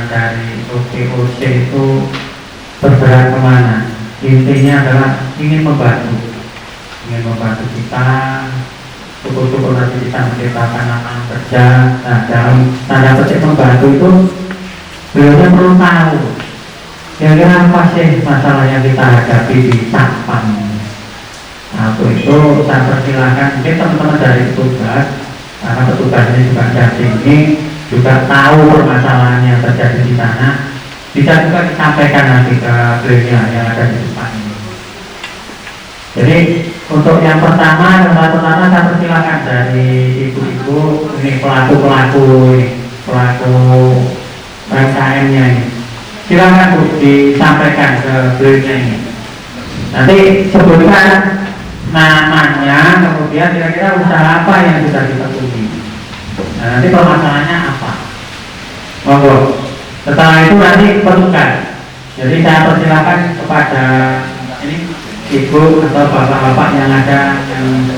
dari OKOC itu bergerak kemana? Intinya adalah ingin membantu kita, syukur-syukur nanti bisa menciptakan lapangan kerja. Nah, dalam tanda petik membantu itu beliau perlu tahu kira-kira apa sih masalah yang kita hadapi di Sapang. Nah, untuk itu saya persilahkan mungkin teman-teman dari petugas, karena petugasnya juga dari sini juga tahu permasalahan yang terjadi di sana, bisa juga disampaikan nanti ke beliau yang ada di depan ini. Jadi untuk yang pertama saya persilahkan dari ibu-ibu ini pelaku UMKM-nya ini. Silakan Bu disampaikan ke beliau ini. Nanti sebutkan namanya, kemudian kira-kira usaha apa yang sudah ditekuni. Nah, nanti permasalahannya apa? Monggo. Setelah itu nanti petugas. Jadi saya persilakan kepada ini ibu atau bapak-bapak yang ada yang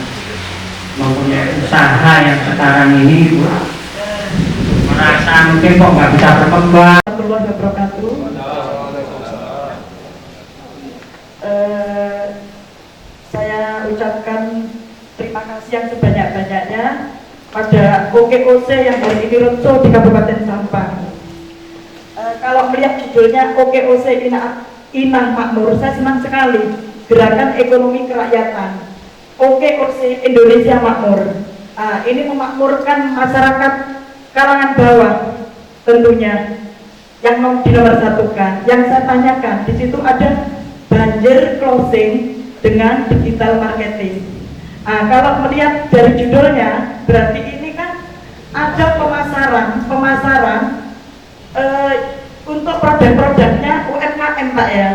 mempunyai usaha yang sekarang ini Bu, merasa mungkin kok nggak bisa berkembang. Warahmatullahi wabarakatuh. Saya ucapkan terima kasih yang sebanyak-banyaknya pada OKOC yang hari ini roadshow di Kabupaten Sampang. Kalau melihat judulnya OKOC Inah Makmur, saya senang sekali. Gerakan Ekonomi Kerakyatan, OKOC Indonesia Makmur. Ini memakmurkan masyarakat kalangan bawah tentunya yang dinomorsatukan. Yang saya tanyakan di situ ada banjir closing dengan digital marketing. Kalau melihat dari judulnya, berarti ini kan ada pemasaran untuk produk-produknya UMKM Pak ya.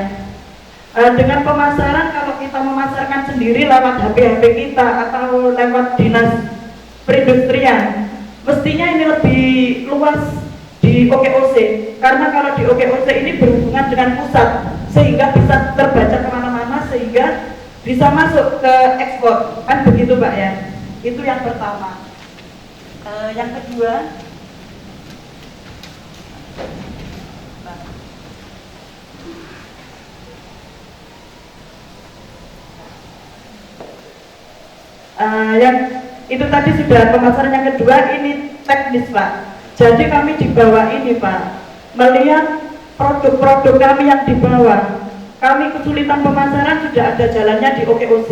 Dengan pemasaran, kalau kita memasarkan sendiri lewat HP kita atau lewat dinas perindustrian, mestinya ini lebih luas di OKOC, karena kalau di OKOC ini berhubungan dengan pusat sehingga bisa terbaca kemana-mana sehingga bisa masuk ke ekspor, kan begitu Pak ya. Itu yang pertama. Yang kedua, yang itu tadi sudah pemasaran. Yang kedua ini teknis Pak. Jadi kami di bawah ini Pak, melihat produk-produk kami yang di bawah, kami kesulitan pemasaran sudah ada jalannya di OKOC.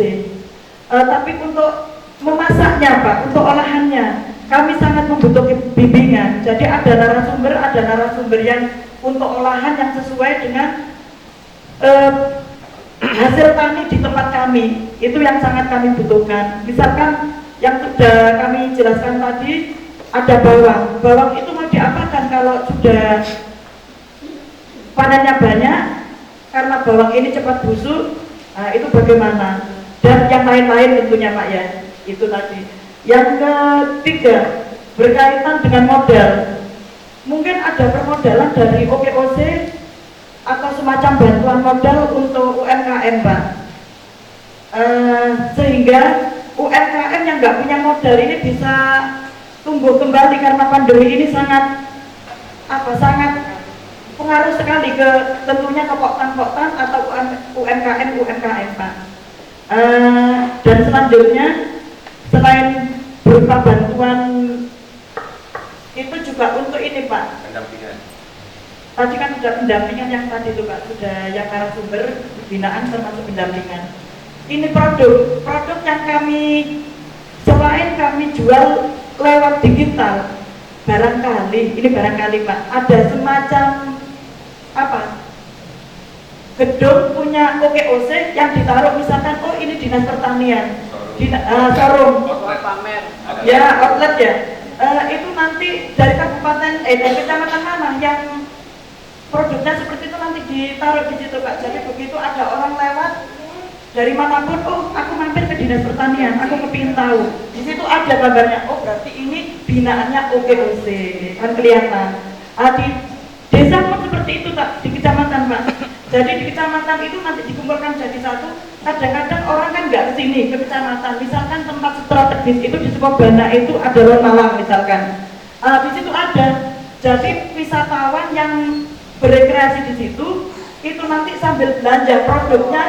Tapi untuk memasaknya Pak, untuk olahannya, kami sangat membutuhkan bimbingan. Jadi ada narasumber yang untuk olahan yang sesuai dengan hasil tani di tempat kami. Itu yang sangat kami butuhkan. Misalkan yang sudah kami jelaskan tadi, ada bawang itu mau diapakan kalau sudah panennya banyak, karena bawang ini cepat busuk. Itu bagaimana, dan yang lain-lain tentunya Pak ya. Itu tadi. Yang ketiga berkaitan dengan modal. Mungkin ada permodalan dari OKOC atau semacam bantuan modal untuk UMKM Pak, sehingga UMKM yang nggak punya modal ini bisa tumbuh kembali, karena pandemi ini sangat pengaruh sekali ke tentunya ke poktan atau UMKM Pak. Dan selanjutnya selain berupa bantuan itu juga untuk ini Pak, pendampingan. Tadi kan sudah pendampingan yang tadi itu Pak, sudah yang narasumber binaan termasuk pendampingan. Ini produk yang kami selain kami jual lewat digital, barangkali Pak, ada semacam gedung punya OKOC yang ditaruh, misalkan oh ini dinas pertanian, showroom, ya outlet ya. Itu nanti dari kabupaten dari kecamatan mana yang produknya seperti itu nanti ditaruh di situ Pak. Jadi begitu ada orang lewat dari manapun, oh aku mampir ke dinas pertanian, aku kepingin tahu, di situ ada kabarnya, oh berarti ini binaannya OKOC, kan kelihatan. Di desa pun seperti itu Pak, di kecamatan Pak. Jadi di kecamatan itu nanti dikumpulkan jadi satu. Kadang-kadang orang kan nggak kesini ke kecamatan, misalkan tempat strategis itu di Sukabana itu ada Ron Malang misalkan, di situ ada. Jadi wisatawan yang berekreasi di situ itu nanti sambil belanja produknya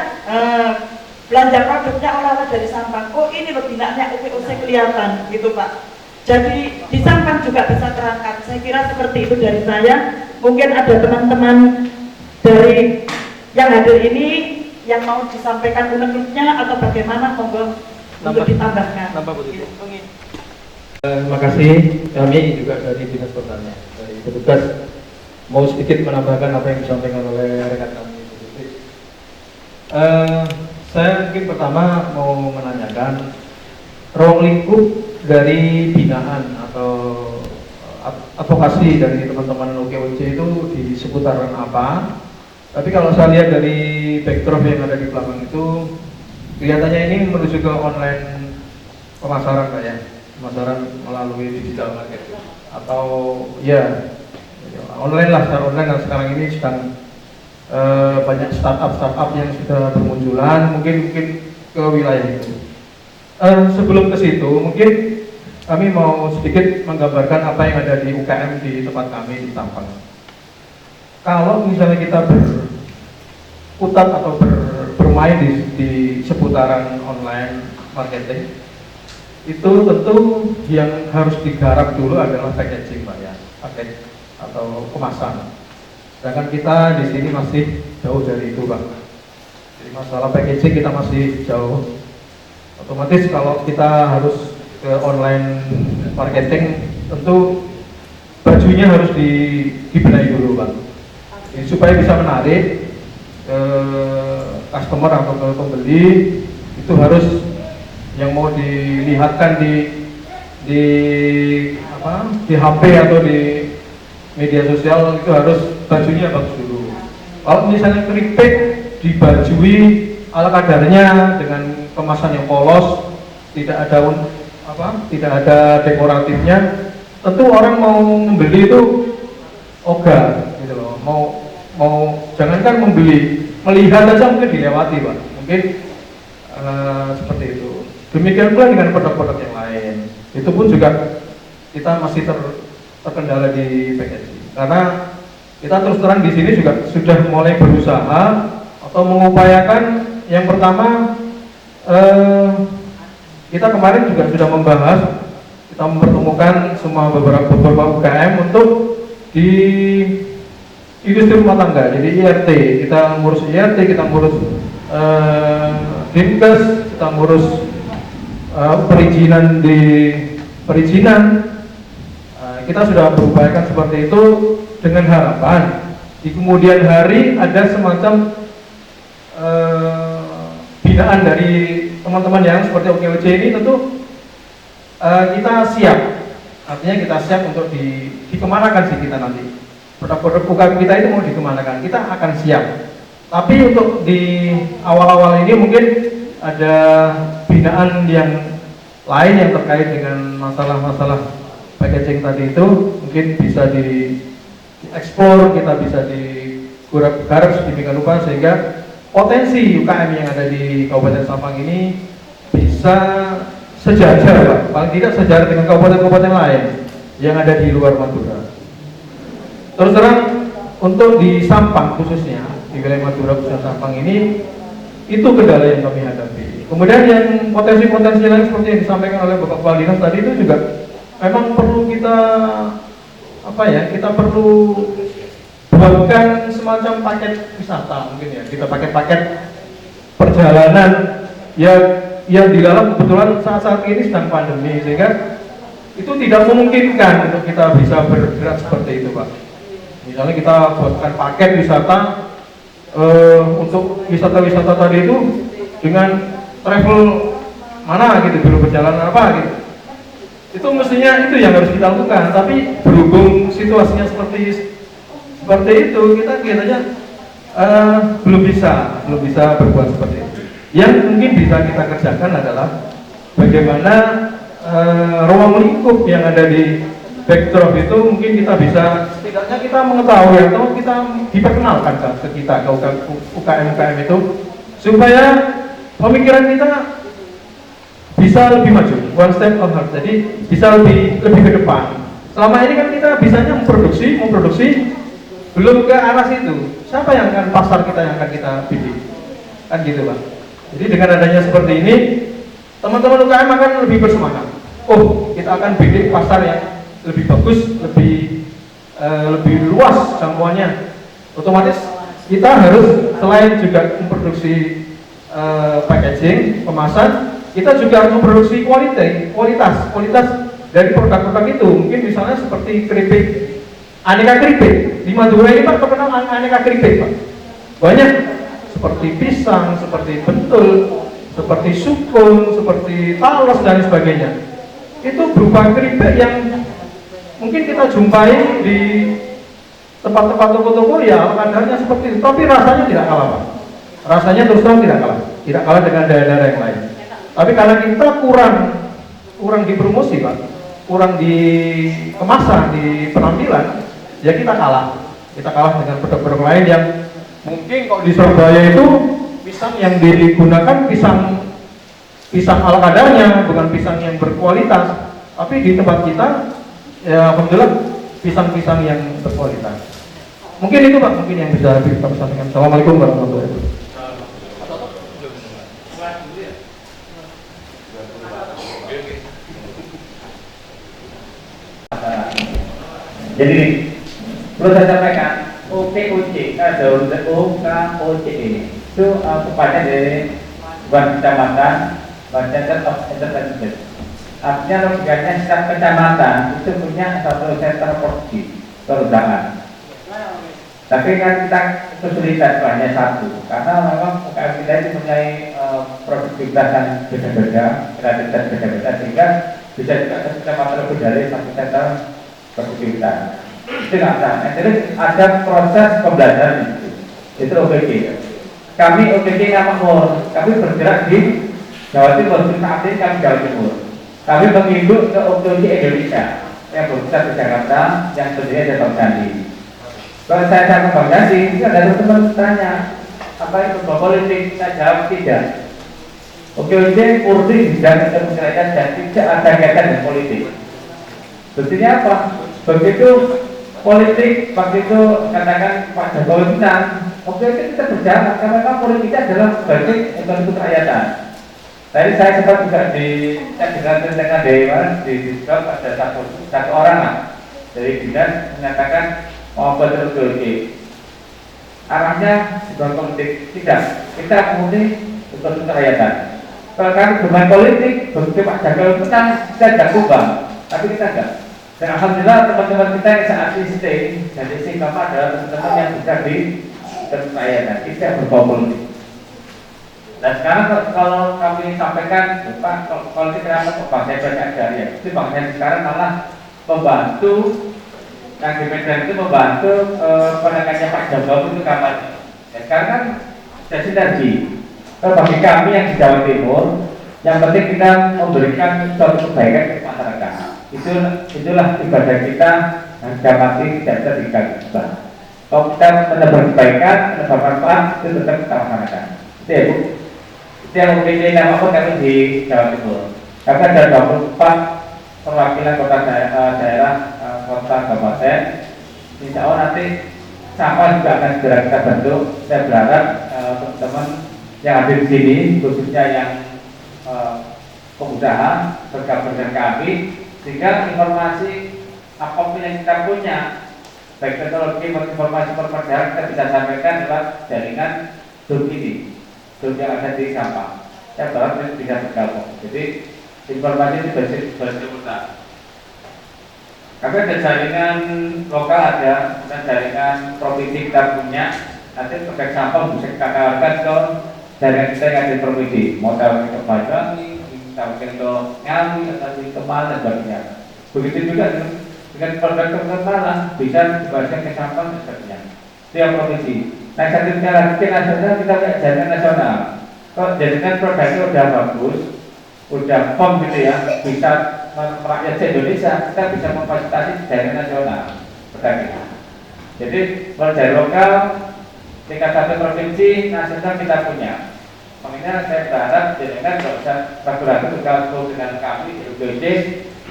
oleh-oleh dari Sampang. Oh ini loh binanya UPOC kelihatan gitu Pak. Jadi di Sampang juga bisa terangkat. Saya kira seperti itu dari saya. Mungkin ada teman-teman dari yang hadir ini yang mau disampaikan unek-uneknya atau bagaimana, monggo untuk ditambahkan. Terima kasih. Kami juga dari Dinas Pertanian, dari petugas, mau sedikit menambahkan apa yang disampaikan oleh rekan kami. Saya mungkin pertama mau menanyakan ruang lingkup dari binaan atau advokasi dari teman-teman OKOC itu di seputaran apa? Tapi kalau saya lihat dari backdrop yang ada di belakang itu, kelihatannya ini menuju ke online pemasaran Pak ya, pemasaran melalui digital market atau ya online lah, secara online. Dan sekarang ini sedang banyak startup yang sudah bermunculan, mungkin ke wilayah itu. Sebelum ke situ, mungkin kami mau sedikit menggambarkan apa yang ada di UKM di tempat kami di Sampang. Kalau misalnya kita berkutat atau bermain di seputaran online marketing, itu tentu yang harus digarap dulu adalah packaging Pak ya, package atau kemasan. Sedangkan kita di sini masih jauh dari itu Pak. Jadi masalah packaging kita masih jauh. Otomatis kalau kita harus ke online marketing, tentu bajunya harus dibenahi dulu Pak. Jadi, supaya bisa menarik customer atau ke pembeli, itu harus yang mau dilihatkan di HP atau di media sosial itu harus bajunya bagus dulu. Kalau misalnya keripik dibajui ala kadarnya dengan kemasan yang polos, tidak ada dekoratifnya, tentu orang mau membeli itu ogah gitu loh. Mau jangankan membeli, melihat aja mungkin dilewati Pak. Mungkin seperti itu. Demikian pula dengan produk-produk yang lain. Itu pun juga kita masih terkendala di packaging. Karena kita terus terang di sini juga sudah mulai berusaha atau mengupayakan yang pertama, kita kemarin juga sudah membahas, kita mempertemukan semua beberapa UKM untuk di industri rumah tangga. Jadi IRT, kita ngurus IRT, kita ngurus Dinkes, kita ngurus perizinan kita sudah berupayakan seperti itu dengan harapan di kemudian hari ada semacam binaan dari teman-teman yang seperti OKOC ini. Tentu kita siap, artinya kita siap untuk dikemanakan sih kita nanti. Produk-produk UKM kita itu mau dikemanakan, kita akan siap. Tapi untuk di awal-awal ini mungkin ada binaan yang lain yang terkait dengan masalah-masalah packaging tadi itu, mungkin bisa dieksplor, kita bisa digarap sedemikian rupa sehingga potensi UKM yang ada di Kabupaten Sampang ini bisa sejajar Pak, paling tidak sejajar dengan kabupaten-kabupaten lain yang ada di luar Madura. Terus terang untuk di Sampang khususnya, di wilayah Madura khususnya Sampang ini, itu kendala yang kami hadapi. Kemudian yang potensi-potensi lain seperti yang disampaikan oleh Bapak Kepala Dinas tadi itu juga memang perlu kita kita perlu buatkan semacam paket wisata mungkin ya, kita paket-paket perjalanan yang di dalam kebetulan saat ini sedang pandemi sehingga itu tidak memungkinkan untuk kita bisa bergerak seperti itu Pak. Misalnya kita buatkan paket wisata untuk wisata-wisata tadi itu dengan travel mana gitu, dulu perjalanan apa gitu. Itu mestinya itu yang harus kita lakukan, tapi berhubung situasinya seperti itu, kita kelihatannya belum bisa berbuat seperti itu. Yang mungkin bisa kita kerjakan adalah bagaimana ruang lingkup yang ada di backdrop itu mungkin kita bisa setidaknya kita mengetahui atau kita diperkenalkan ke kita ke UKM itu supaya pemikiran kita bisa lebih maju, one step ahead, jadi bisa lebih ke depan Selama ini kan kita bisanya memproduksi, belum ke arah situ. Siapa yang akan pasar kita yang akan kita bidik? Kan gitu Pak. Jadi dengan adanya seperti ini, teman-teman UKM akan lebih bersemangat. Oh, kita akan bidik pasar yang lebih bagus, lebih luas jangkauannya. Otomatis kita harus selain juga memproduksi packaging, kemasan, kita juga harus memproduksi kualitas dari produk-produk itu. Mungkin misalnya seperti keripik, aneka keripik. Di Madura ini Pak terkenal aneka keripik Pak. Banyak seperti pisang, seperti bentul, seperti sukun, seperti talas dan sebagainya. Itu berupa keripik yang mungkin kita jumpai di tempat-tempat toko-toko ya kadarnya seperti itu, tapi rasanya tidak kalah Pak. Rasanya terus terang tidak kalah dengan daerah-daerah yang lain. Tapi karena kita kurang dipromosi Pak, kurang di kemasan, di penampilan, ya kita kalah dengan produk-produk lain yang mungkin kalau di Surabaya itu pisang yang digunakan pisang ala kadarnya, bukan pisang yang berkualitas. Tapi di tempat kita ya alhamdulillah pisang-pisang yang berkualitas. Mungkin itu Pak, mungkin yang bisa kita sampaikan. Assalamualaikum warahmatullahi wabarakatuh. Jadi perlu saya sampaikan OKOC ada OKOC ini itu kepada dari buat kecamatan, buat center of entertainment. Artinya logikanya setiap kecamatan itu punya satu center produksi perusahaan. Tapi kan kita kesulitan hanya satu, karena memang UKM kita itu punya produktivitas yang beda-beda, kreativitas beda-beda, sehingga bisa juga kecamatan lebih dari satu center produktivitas. Itu nggak bisa. Jadi ada proses pembelajaran itu OPK. Kami OPK Makmur, kami bergerak di Jawa Timur, saat ini kami Jawa Timur. Kami menginduk ke OPK Indonesia yang berpusat di Jakarta, yang terdiri dari Bang Sandi. Kalau saya sama Bang Sandi, itu ada teman tanya, apa itu politik? Saya jawab tidak. OPK murni bidang kemasyarakat dan tidak ada kaitan dengan politik. Buktinya apa? Begitu politik waktu itu katakan Pak Jokowi menang, oke kita berjalan karena memang politiknya adalah bagian ekonomi kerakyatan. Tadi saya sempat juga dengan Dewan di Discord ada satu orang lah dari dinas menyatakan mau betul-betul arahnya bukan politik, tidak, kita murni ekonomi kerakyatan. Kalau kami bermain politik, begitu Pak Jokowi menang, kita tidak kubang, tapi kita enggak. Dan alhamdulillah teman-teman kita yang saat ini stay dan di sini Bapak adalah teman-teman yang bisa di kerakyatan, tidak berpolitik. Dan sekarang kalau kami sampaikan, Pak, kalau kita kenapa Pak saya banyak dari ya, itu Bang saya sekarang malah membantu yang di Medan itu membantu penekannya Pak Jokowi itu kampanye. Dan sekarang kan jadi sinergi. Bagi kami yang di Jawa Timur, yang penting kita memberikan suatu kebaikan ke masyarakat. Itulah ibadah kita yang mati tidak bisa digabungkan. Kalau kita menebar kebaikan, menebar manfaat, itu tetap kita laksanakan. Itu ya Bu. Itu yang memiliki nama pun kami di Jawa Timur. Kami ada 24 perwakilan kota daerah, kota kabupaten. Insya Allah nanti sama juga akan segera kita bentuk. Saya berharap teman-teman yang ada di sini, khususnya yang pengusaha bergabung dengan kami, sehingga informasi apapun yang kita punya, baik teknologi maupun informasi perperdagangan, kita bisa sampaikan lewat jaringan Zoom ini, Zoom yang ada di Sampang. Saya berharap bisa bergabung. Jadi informasi itu bersifat. Kami ada jaringan lokal ada, dan jaringan provinsi kita punya. Nanti terkait Sampang bisa kita tawarkan ke jaringan kita yang ada di provinsi, mau tawarkan ke Banyuwangi, mungkin ke Ngawi atau di Kemal dan sebagainya. Begitu juga dengan produk Malang bisa dibagikan ke Sampang dan sebagainya. Itu yang provinsi. Nah, satu lagi nasional kita punya jaringan nasional. Kalau jaringan produknya udah bagus, udah firm gitu ya, bisa merakyat Indonesia, kita bisa memfasilitasi jaringan nasional produknya. Jadi kalau dari lokal tingkat satu provinsi nasional kita punya. Makanya saya berharap jaringan kalau bisa ragu-ragu bergabung dengan kami di UGC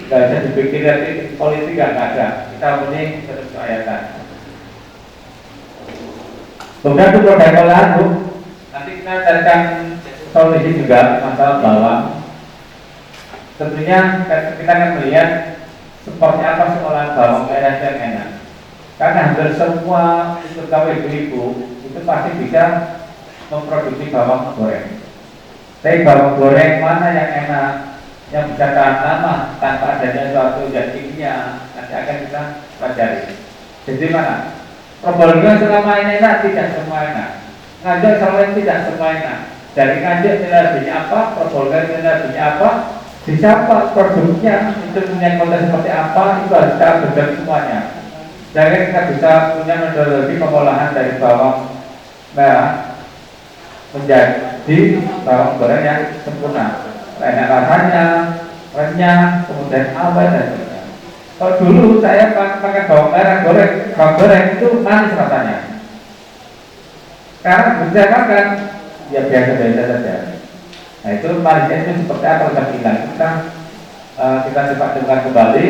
nggak bisa dibikin nanti politik nggak ada. Kita punya satu keayatan. Kemudian untuk produk olahan Bu, nanti kita carikan solusi juga masalah bawang. Tentunya kita akan melihat seperti apa sih olahan bawang merah yang enak. Karena hampir semua terutama ibu-ibu itu pasti bisa memproduksi bawang goreng. Tapi bawang goreng mana yang enak, yang bisa tahan lama tanpa adanya suatu zat kimia, nanti akan kita pelajari. Jadi mana? Probolinggo selama ini enak, tidak semua enak. Ngajak selama ini tidak semua enak. Dari ngajak nilai apa, Probolinggo nilai apa, di siapa produknya, itu punya konten seperti apa, itu harus kita belajar semuanya. Jadi kita bisa punya metodologi pengolahan dari bawang merah menjadi bawang goreng yang sempurna, enak rasanya, renyah, kemudian awet dan sebagainya. Kalau dulu saya pakai bawang merah bawang goreng itu manis rasanya. Sekarang bisa makan, ya biasa-biasa saja. Nah itu manisnya itu seperti apa kita bilang, kita coba dengar kembali.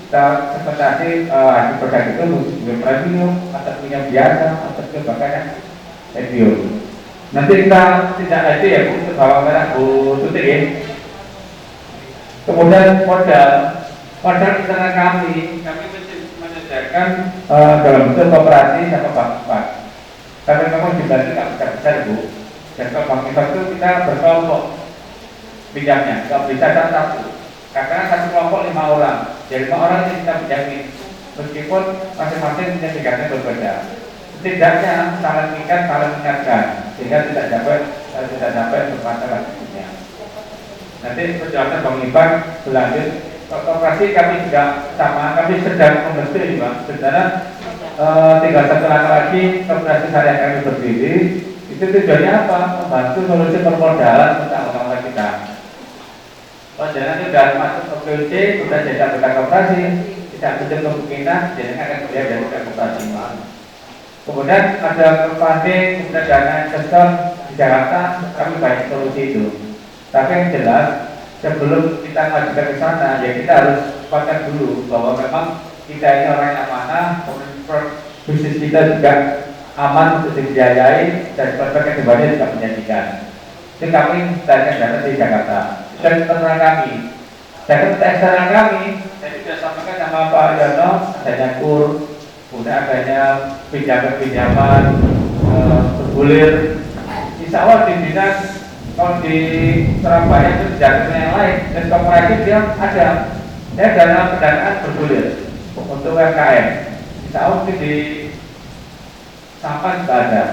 Kita sementasi hasil produk itu mungkin premium atau punya biasa atau bahkan medium. Nanti kita tidak ada ya untuk bawang merah Bu Tuti ya. Kemudian modal internal kami menyediakan dalam bentuk koperasi sama bank. Tapi memang dibantu nggak besar Bu. Dan kalau bank itu kita berkelompok pinjamnya, nggak bisa satu. Karena satu kelompok 5 orang, jadi 5 orang ini kita pinjamin, meskipun masing-masing punya tingkatnya berbeda. Setidaknya saling mengikat, saling mengingatkan, sehingga tidak dapat bermasalah sebetulnya. Nanti perjalanan Bang Iban berlanjut. Koperasi kami juga sama, kami sedang membentuk juga. Sebenarnya tinggal satu langkah lagi koperasi syariah kami berdiri. Itu tujuannya apa? Membantu solusi permodalan untuk orang-orang kita. Jangan sudah masuk ke PUC, sudah jadi anggota koperasi, tidak bisa kemungkinan jadi akan keluar dari koperasi. Kemudian ada funding, kemudian dana investor di Jakarta, kami banyak solusi itu. Tapi yang jelas sebelum kita mengajukan ke sana, ya kita harus sepakat dulu bahwa memang kita ini orang yang amanah, kemudian bisnis kita juga aman untuk dibiayai dan berbagai kebanyakan juga menjanjikan. Jadi kami carikan dana di Jakarta. Dan internal kami, dan eksternal kami, saya sudah sampaikan sama Pak Yono, adanya KUR, kemudian adanya pinjaman bergulir. Insya Allah di dinas, kalau di Surabaya itu jaringan yang lain, dan kooperatif dia ada, dana pendanaan bergulir untuk UMKM. Insya Allah di Sampan juga ada.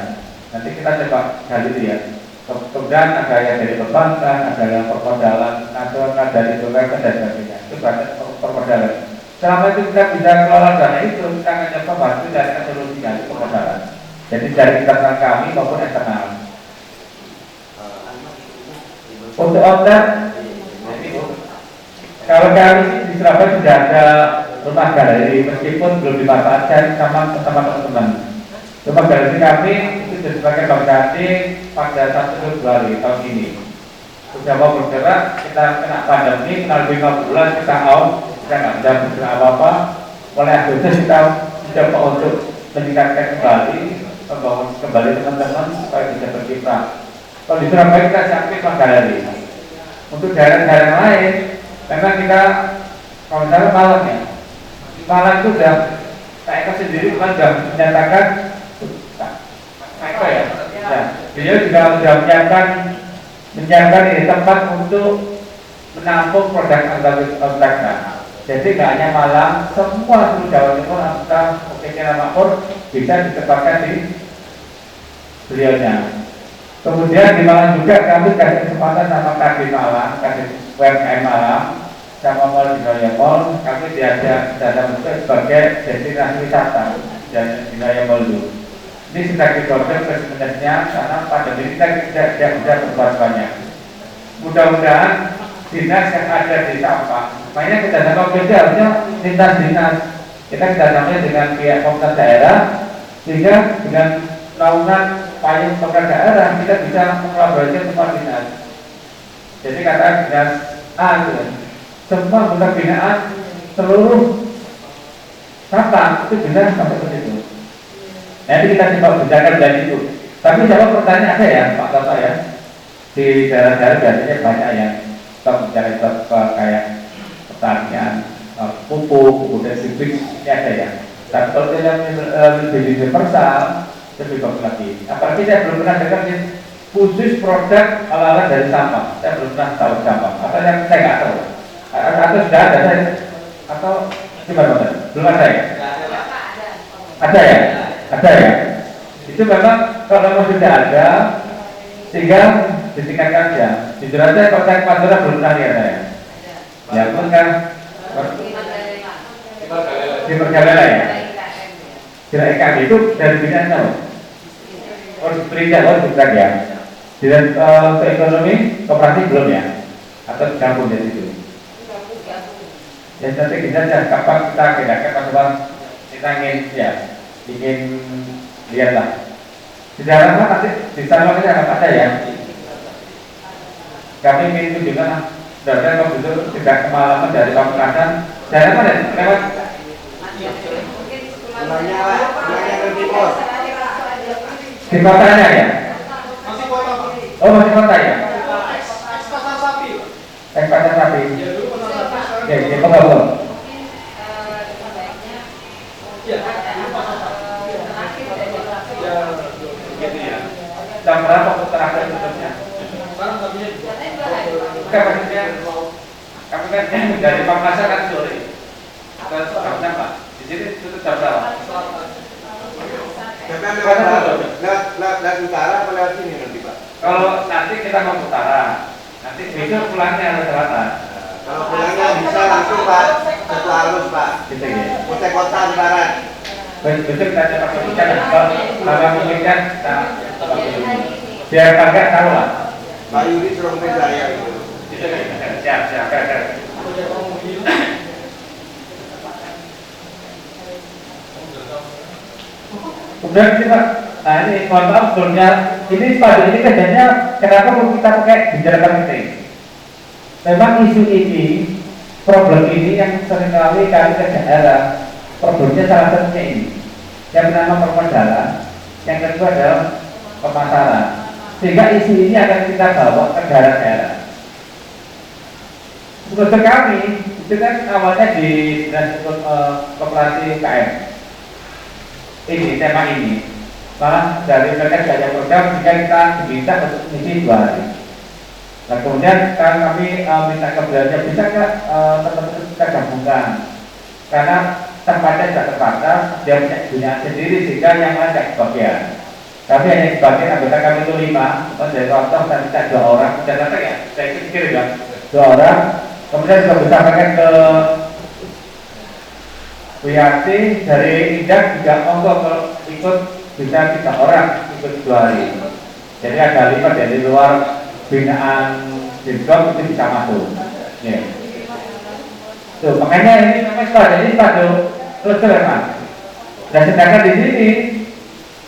Nanti kita coba gali lihat. Kemudian ada yang dari perbankan, ada yang permodalan nasional dari BUMN dan sebagainya. Itu banyak permodalan. Selama itu kita bisa kelola dana itu, kita akan coba bantu dari solusinya itu permodalan. Jadi dari internal kami maupun eksternal. Untuk order, kalau kami di Surabaya sudah ada rumah galeri, meskipun belum dimanfaatkan sama teman-teman. Rumah galeri kami itu sebagai organisasi pada 1 Februari tahun ini. Sudah mau bergerak, kita kena pandemi, kena 5 bulan, kita out, kita nggak bisa bergerak apa-apa. Mulai Agustus kita mencoba untuk meningkatkan kembali, membangun kembali teman-teman supaya bisa berkiprah. Kalau di Surabaya kita siapkan rumah galeri. Untuk daerah-daerah lain, memang kita kalau misalnya Malang ya, Malang itu sudah Pak Eko sendiri kan sudah menyatakan beliau juga sudah menyiapkan ini tempat untuk menampung produk antarabangsa. Jadi nggak hanya Malang, semua seluruh Jawa Timur atau Oke Makmur bisa ditempatkan di beliaunya. Kemudian di Malang juga kami kasih kesempatan sama KD Malang, KD UMKM Malang, sama Mall di Wilayah Mall, kami diajak dalam bentuk sebagai destinasi wisata dan Wilayah Mall itu. Ini sudah digodok sebenarnya karena pandemi kita tidak bisa berbuat banyak. Mudah-mudahan dinas yang ada di Sampang, makanya kita sama kerja harusnya lintas dinas. Kita kerjasamanya dengan pihak pemerintah daerah, sehingga dengan naungan payung pemerintah daerah kita bisa mengkolaborasi semua dinas. Jadi kata dinas A itu semua anggota binaan seluruh kata itu benar sampai ke situ. Nanti kita coba bicarakan dari itu. Tapi jawab pertanyaan ada ya Pak Toto ya, di daerah-daerah biasanya banyak yang bicara kayak pertanian, pupuk, kemudian sibuk ini ada ya. Tapi kalau yang lebih universal lebih bagus lagi. Apalagi saya belum pernah dengar khusus produk ala-ala dari sampah. Saya belum pernah tahu sampah. Apa yang saya nggak tahu. Atau sudah ada saya atau gimana Pak? Belum ada ya? Ada ya? Ada ya? Itu memang kalau sudah ada, tinggal ditingkatkan ya. Jujur aja kalau saya Pantura belum pernah lihat saya. Ya pun kan di perjalanan ya. Kira EKG itu dari bidang apa? Harus berikan, bukan ya. Bidang ekonomi kooperatif belum ya? Atau gabung di situ? Ya nanti kita kapan kita kedakan pas kita ingin lihatlah. Di dalam nanti di sana ada ya. Kami ingin tunjukkan dan kalau betul tidak kemalaman dari Pamekasan. Daerah mana? Lewat di kotanya ya? Masih kota Pak. Oh masih kota ya? Pasar sapi. Pasar sapi. Ya dulu pasar sapi. Ya, di Pembangun. Ya, dulu pasar sapi. Ya, Gitu ya. Jam berapa terakhir tutupnya? sekarang sapinya Kapasitasnya, kapasitasnya dari Pamekasan kan sore. Ke jam berapa? Di sini tutup jam berapa? Lewat utara atau lewat sini nanti Pak? Kalau nanti kita mau ke utara, nanti besok pulangnya ke selatan. Kalau pulangnya bisa langsung Pak, satu arus Pak. Gitu ya. Kutai kota di barat. Besok kita coba berikan, kalau memikirkan, biar kagak tahu lah. Pak Yudi Serongpe Jaya itu. Gitu ya. Siap. Kemudian kita, nah ini mohon maaf sebelumnya, ini pada ini kejadiannya kenapa kita pakai bicara penting? Memang isu ini, problem ini yang seringkali kali ke daerah, problemnya salah satunya ini. Yang pertama permodalan, yang kedua adalah pemasaran. Sehingga isu ini akan kita bawa ke daerah-daerah. Menurut kami, itu kan awalnya di Dinas Koperasi UKM. Ini tema ini, malah dari mereka tidak program jika kita diminta untuk misi 2 hari. Nah kemudian kan kami minta keberanian bisa nggak teman-teman kita gabungkan karena tempatnya tidak terbatas, dia punya sendiri sehingga yang lain tidak kebagian. Kami hanya sebagian anggota kami itu 5, dari contoh dan kita 2 orang, dan nanti ya saya pikir ya 2 orang, kemudian juga bisa pakai ke WRT dari Indah juga kalau ikut bisa 3 orang ikut 2 hari. Jadi ada 5 dari luar binaan Dirgom itu bisa masuk. Ya. Tuh makanya ini memang ini pada terus Mas. Dan sedangkan di sini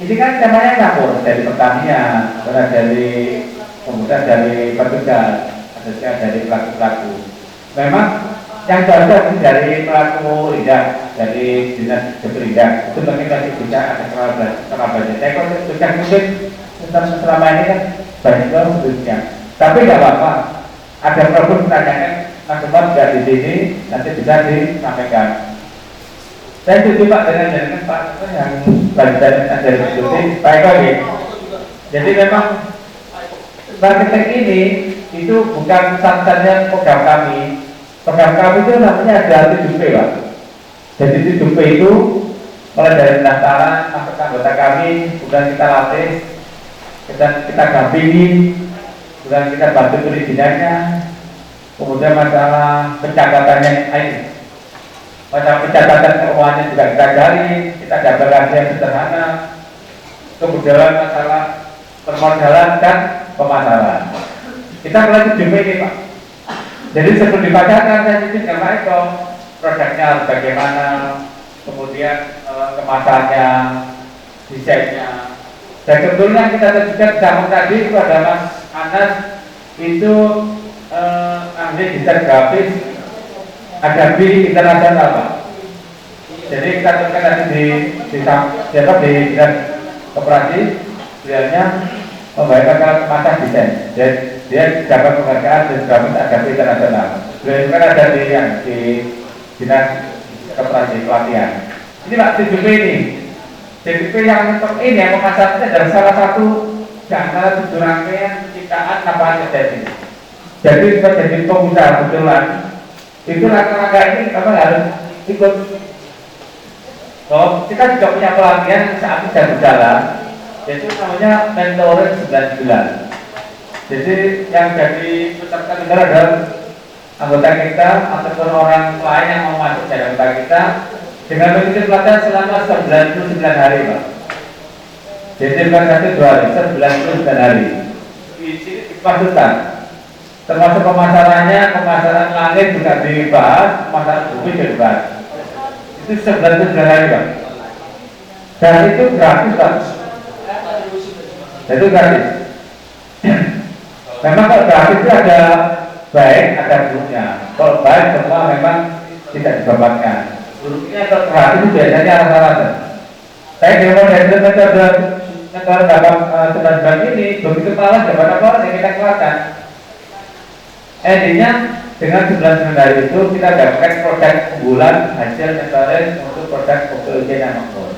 ini kan temanya campur dari pertanian, dari kemudian dari petugas, ada dari pelaku-pelaku. Memang yang cocok dari pelaku lidah dari dinas Indah itu mungkin masih bisa ada kerabatnya. Saya kok sudah mungkin selama ini kan banyak orang sebetulnya. Tapi tidak apa-apa. Ada problem pertanyaan maklumat sudah di sini nanti bisa disampaikan. Saya setuju Pak dengan jaringan Pak yang belajar dari diskusi Pak Eko ya. Jadi memang marketing ini itu bukan satu-satunya program kami. Program kami itu namanya ada 7P Pak. Jadi 7P itu mulai dari pendaftaran masuk ke anggota kami, kemudian kita latih, kita dampingi, kemudian kita bantu perizinannya, kemudian masalah pencatatannya, masalah pencatatan keuangannya juga kita cari, kita gambarkan yang sederhana, kemudian masalah permodalan dan pemasaran. Kita mulai 7P ini Pak. Jadi sebelum dibacakan saya izin sama Eko, produknya harus bagaimana, kemudian kemasannya, desainnya. Dan kebetulan kita tunjukkan zaman tadi itu ada Mas Anas itu ahli desain grafis ada B internasional Pak. Jadi kita temukan tadi di dinas koperasi, beliaunya membayar masa desain. Dia dapat penghargaan dan juga ada B internasional. Beliau kan ada di dinas koperasi pelatihan. Ini Pak CGP ini. CGP yang untuk ini yang mengasasnya adalah salah satu di antara 7 rangkaian penciptaan lapangan kerja ini. Jadi menjadi pengusaha betulan itu rangka-rangka ini kamu harus ikut. Oh, kita juga punya pelatihan saat sedang berjalan, yaitu namanya mentoring 9 bulan. Jadi yang jadi peserta kita adalah anggota kita ataupun orang lain yang mau masuk dalam anggota kita dengan mengikuti pelatihan selama 99 hari Pak. Jadi bukan 1-2 hari, 99 hari. Di sini dipasutkan termasuk pemasarannya, pemasaran langit juga dibahas, pemasaran bumi juga dibahas. Itu 99 hari Pak. Dan itu gratis Pak. Itu gratis. Memang kalau gratis itu ada baik, ada buruknya. Kalau baik semua memang tidak dibabatkan. Buruknya kalau gratis itu biasanya rata-rata. Saya demo dari metode dalam 9 ini begitu malas dapat apa yang kita keluarkan. Endingnya dengan 99 hari itu kita dapatkan produk unggulan hasil mentoring untuk produk OKOC yang makmur.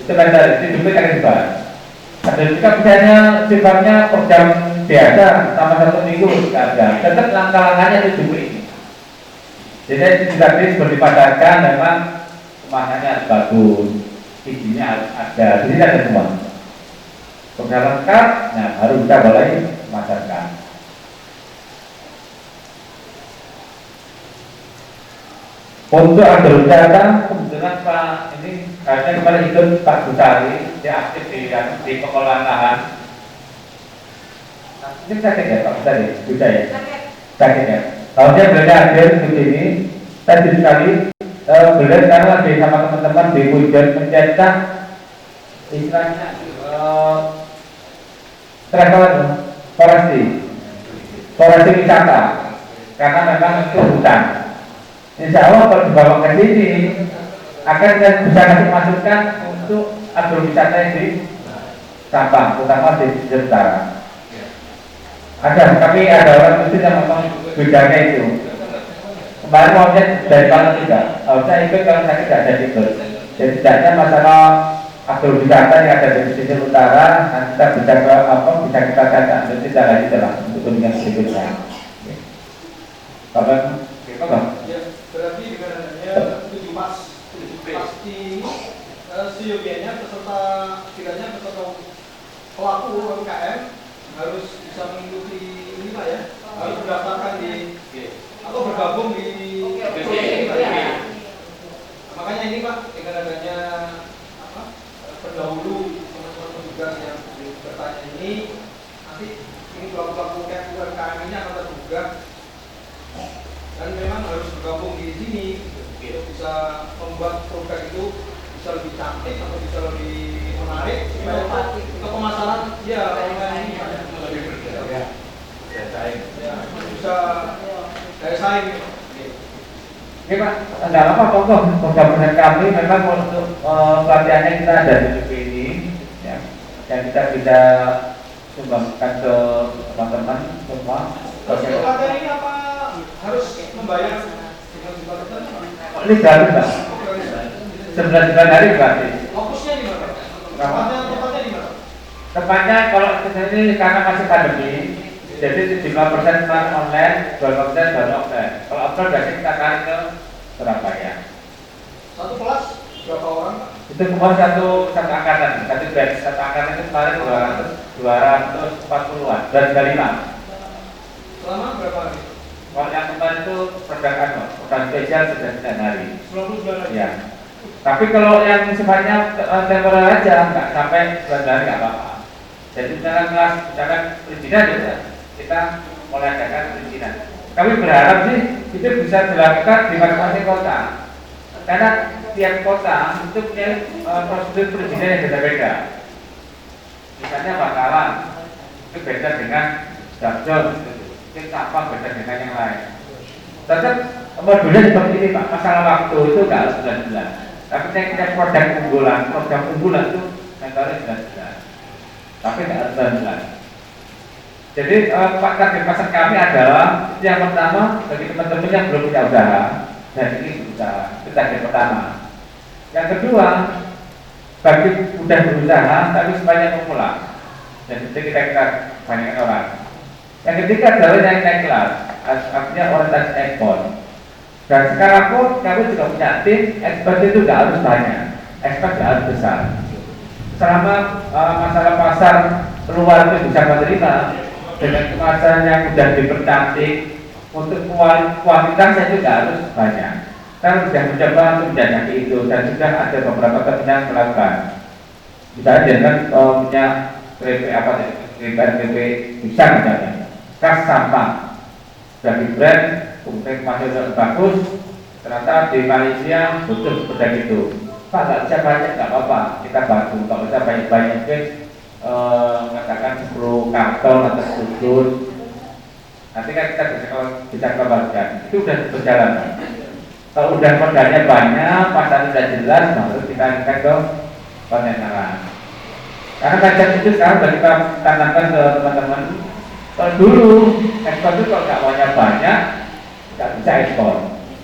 Itu mentoring, itu juga akan dibahas. Ada juga misalnya sifatnya program biasa sama 1 minggu tidak ada. Tetap langkah-langkahnya itu juga ini. Jadi juga seperti padatkan memang kemasannya harus bagus, izinnya harus ada, jadi ada semua. Program lengkap, nah baru kita boleh memasarkan. Untuk ambil data, kebetulan Pak ini karena kemarin ikut Pak Busari, dia aktif di pengelolaan lahan. Ini sakit ya Pak Busari, bisa ya? Sakit ya. Kalau dia belajar hadir di sini, tadi sekali belajar sekarang lagi sama teman-teman di Pujon mencetak istilahnya travel forestry wisata, karena memang itu hutan. Insya Allah kalau dibawa ke sini akan bisa kasih masukan untuk agrowisata di Sabang, terutama di pesisir utara. Ada, tapi ada orang itu yang memang bedanya itu. Kemarin mau dari Palu juga, saya ikut kalau saya tidak ada ikut. Jadi tidaknya masalah agrowisata yang ada di pesisir utara, nanti kita bisa ke apa, bisa kita catat, nanti tidak lagi telah untuk kepentingan berikutnya. Kalau berarti dengan adanya 7 pasti seyogianya peserta kiranya peserta pelaku UMKM harus bisa mengikuti ini Pak ya, harus berdaftarkan di atau bergabung di ini Pak ya. Makanya ini Pak dengan adanya pendahulu teman-teman petugas yang bertanya ini nanti ini pelaku UMKM ini akan terbuka dan memang harus bergabung di sini untuk bisa membuat produk itu bisa lebih cantik atau bisa lebih menarik supaya untuk pemasaran ya ini lebih berbeda bisa daya saing. Oke Pak, tidak apa pokok program kami memang untuk pelatihannya kita ada di TV ini ya, yang kita bisa sumbangkan ke teman-teman semua. Pelatihan ini apa harus membayar dengan juga tertentu? Ini gratis Pak. 9 hari gratis. Fokusnya di mana? Tempatnya di mana? Tempatnya kalau ini karena masih pandemi, jadi 75% online, 20% baru offline. Kalau offline berarti kita tarik ke Surabaya. Satu kelas berapa orang? Itu semua satu angkatan, satu batch, satu angkatan itu kemarin 240-an, 235. Selama berapa hari? Kalau yang kemarin itu program spesial sudah 9 hari. 99 hari? Ya. Tapi kalau yang sifatnya temporer aja, nggak sampai 9 hari nggak apa-apa. Jadi misalkan perizinan juga, kita mulai adakan perizinan. Kami berharap sih itu bisa dilakukan di masing-masing kota. Karena tiap kota itu punya prosedur perizinan yang beda-beda. Misalnya Bangkalan itu beda dengan Darjol, itu apa beda dengan yang lain. Tetap modulnya seperti ini Pak, masalah waktu itu nggak harus jelas-jelas. Tapi kita program unggulan itu mentornya jelas-jelas. Tapi nggak harus jelas. Jadi target pasar kami adalah yang pertama bagi teman-teman yang belum punya usaha dan ini berusaha, itu target pertama. Yang kedua, bagi udah berusaha tapi sebanyak pemula. Dan itu kita banyak orang. Yang ketiga adalah yang naik kelas, artinya orientasi ekspor. Dan sekarang pun kami juga punya tim, ekspor itu nggak harus banyak, ekspor nggak harus besar. Selama masalah pasar luar itu bisa menerima dengan kemasan yang sudah dipercantik, untuk kualitasnya juga harus banyak. Kita sudah mencoba untuk menjajaki itu dan sudah ada beberapa teman yang melakukan. Misalnya dengan punya RPP bisa misalnya, kas sampah dari brand, kemudian masih bagus, ternyata di Malaysia betul seperti itu. Pak nggak bisa banyak nggak apa-apa, kita bantu. Kalau bisa banyak-banyak mengatakan 10 karton atau 10 nanti kan kita bisa kembalikan. Itu sudah berjalan. Kalau udah modalnya banyak, pasar sudah jelas, baru kita angkat ke konteneran. Karena kajian itu sekarang sudah kita tanamkan ke teman-teman. Kalau dulu ekspor itu kalau nggak banyak, nggak bisa ekspor.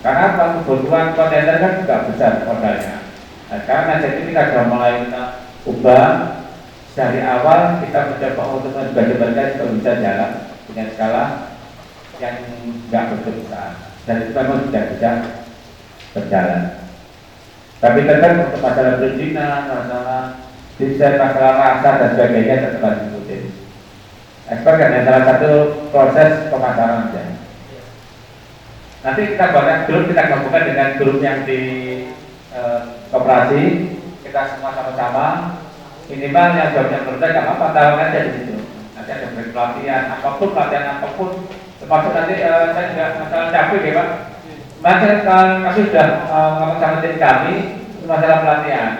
Karena kebutuhan kontainer kan juga besar modalnya. Nah, sekarang kajian ini kita sudah mulai ubah. Dari awal kita mencoba untuk membagi-bagikan supaya bisa jalan dengan skala yang nggak begitu besar. Dan itu memang tidak bisa berjalan. Tapi tetap untuk masalah perizinan, masalah desain, masalah rasa dan sebagainya tetap harus diikuti. Ekspor kan salah satu proses pemasaran saja. Nanti kita bahkan grup kita gabungkan dengan grup yang di koperasi, kita semua sama-sama minimal yang jawabnya berbeda nggak apa-apa, tahu aja di situ. Nanti ada pelatihan apapun, termasuk nanti saya juga masalah cabai ya Pak. Macam kami sudah ngomong sama tim kami masalah pelatihan.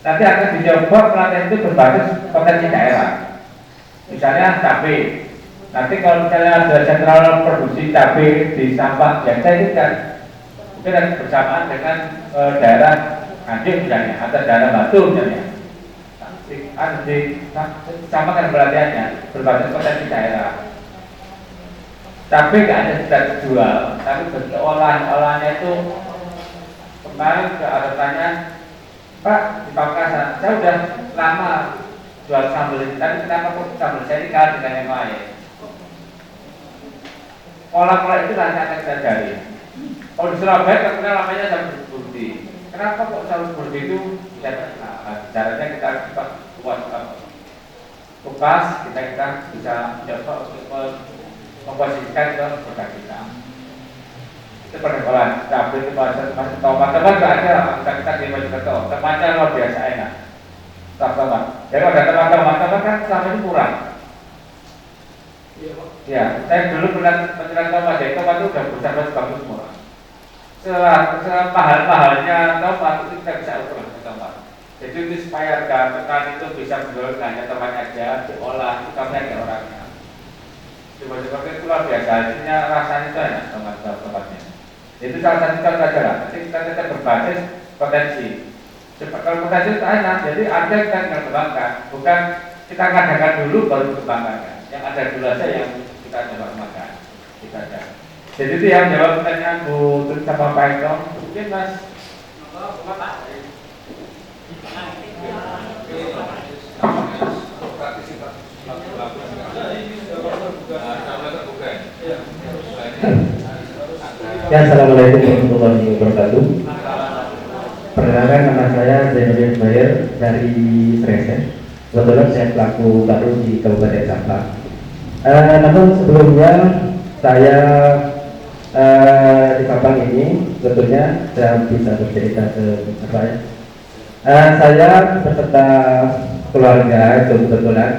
Nanti akan dicoba pelatihan itu berbasis potensi daerah. Misalnya cabai. Nanti kalau misalnya ada sentral produksi cabai di sampah biasa itu kan mungkin ada bersamaan dengan daerah Nganjuk misalnya atau daerah Batu misalnya. Sama kan pelatihannya berbasis potensi daerah. Tapi nggak ada sudah jual, tapi bentuk olahannya itu kemarin ada tanya, Pak di Pamekasan, saya udah lama jual sambal ini, tapi kenapa kok sambal saya ini kalah dengan yang lain? Pola-pola itu nanti akan kita cari. Kalau di Surabaya terkenal namanya sambal burdi. Kenapa kok sambal burdi itu tidak terkenal? Caranya kita kupas, kita bisa mencoba untuk memposisikan ke produk kita. Itu perkembangan cabai itu masih tomat nggak ada, kita di Mojokerto, tomatnya luar biasa enak. Tomat. Jadi ada tomat kan selama ini kurang. Ya, saya dulu pernah mencari tomat, jadi tomat itu udah besar bagus semua. Semahal-mahalnya tomat itu kita bisa ukur tomat. Jadi itu supaya harga petani itu bisa menjual hanya tomat aja, diolah, itu kami ada orangnya. Coba-coba itu luar biasa, artinya rasanya itu enak tomatnya. Itu salah satu contoh aja lah. Nanti kita tetap berbasis potensi. Kalau potensi itu enak, jadi ada kita tinggal kembangkan. Bukan kita ngadakan dulu baru kembangkan. Yang ada dulu saja yang kita coba kembangkan. Kita ada. Jadi itu yang jawab pertanyaan Bu Tri sama Pak Eko. Mungkin Mas. Ya, assalamualaikum warahmatullahi wabarakatuh. Perkenalkan, nama saya Zainuddin Bayer dari Sresen. Kebetulan saya pelaku baru di Kabupaten Sampang. Namun sebelumnya saya di Sampang ini sebetulnya saya bisa bercerita ke saya. Saya beserta keluarga itu kebetulan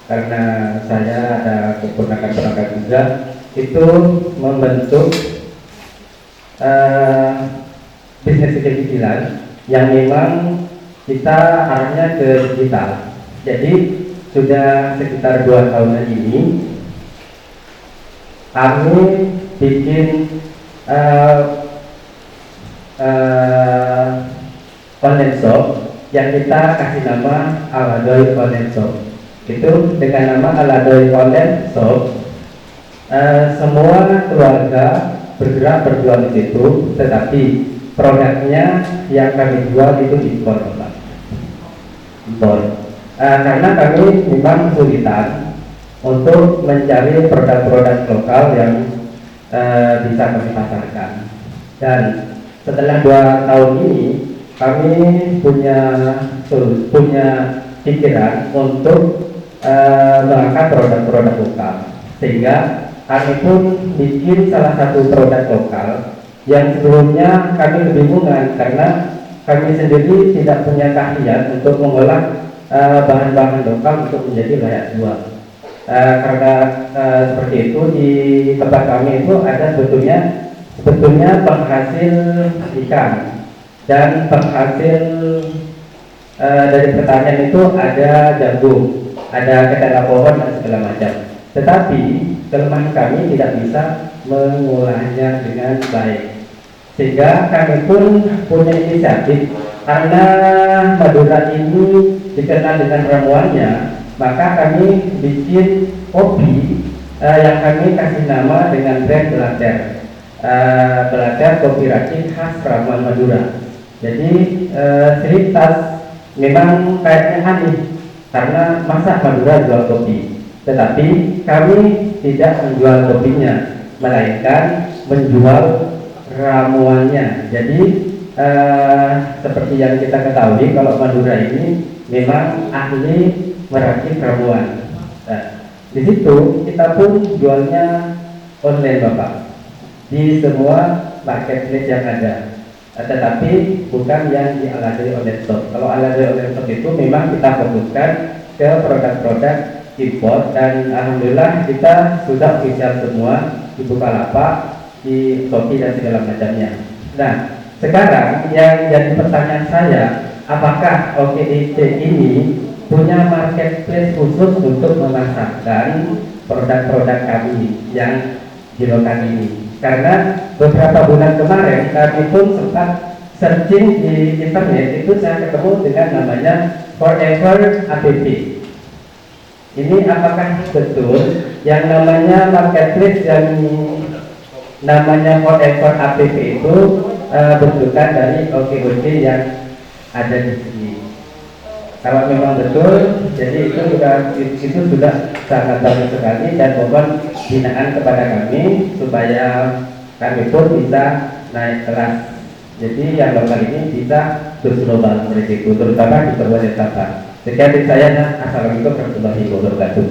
karena saya ada keponakan perangkat juga itu membentuk bisnis kecil-kecilan yang memang kita arahnya ke digital. Jadi sudah sekitar 2 tahunan ini kami bikin online shop yang kita kasih nama Aladoy Online Shop. Itu dengan nama Aladoy Online Shop, semua keluarga bergerak berjual di situ, tetapi produknya yang kami jual itu impor, Pak. Impor. Karena kami memang kesulitan untuk mencari produk-produk lokal yang bisa kami pasarkan. Dan setelah 2 tahun ini kami punya pikiran untuk mengangkat produk-produk lokal, sehingga kami pun bikin salah satu produk lokal yang sebelumnya kami kebingungan karena kami sendiri tidak punya keahlian untuk mengolah bahan-bahan lokal untuk menjadi layak jual. Karena seperti itu di tempat kami itu ada sebetulnya penghasil ikan dan penghasil dari pertanian itu ada jagung, ada ketela pohon dan segala macam. Tetapi kelemahan kami tidak bisa mengolahnya dengan baik, sehingga kami pun punya inisiatif. Karena Madura ini dikenal dengan ramuannya, maka kami bikin kopi yang kami kasih nama dengan brand Belajar. Belajar kopi racik khas ramuan Madura. Jadi cerita memang kayaknya aneh, karena masa Madura jual kopi, tetapi kami tidak menjual kopinya, melainkan menjual ramuannya. Jadi seperti yang kita ketahui, kalau Madura ini memang ahli meracik ramuan. Nah, di situ kita pun jualnya online, Bapak, di semua marketplace yang ada. Tetapi bukan yang di Aladoy Online Shop. Kalau Aladoy Online Shop itu memang kita fokuskan ke produk-produk impor, dan alhamdulillah kita sudah official semua di Bukalapak, di Shopee dan segala macamnya. Nah, sekarang yang jadi pertanyaan saya, apakah OKIC ini punya marketplace khusus untuk memasarkan produk-produk kami yang di lokal ini? Karena beberapa bulan kemarin kami pun sempat searching di internet, itu saya ketemu dengan namanya Forever APP. Ini apakah betul yang namanya marketplace yang namanya Forever APP itu bentukan dari OKOC yang ada di sini? Kalau memang betul, jadi itu sudah sangat bagus sekali, dan mohon binaan kepada kami supaya kami pun bisa naik kelas. Jadi yang lokal ini bisa global berisiko, terutama di Kabupaten Sabah. Sekian dari saya. Assalamualaikum warahmatullahi wabarakatuh.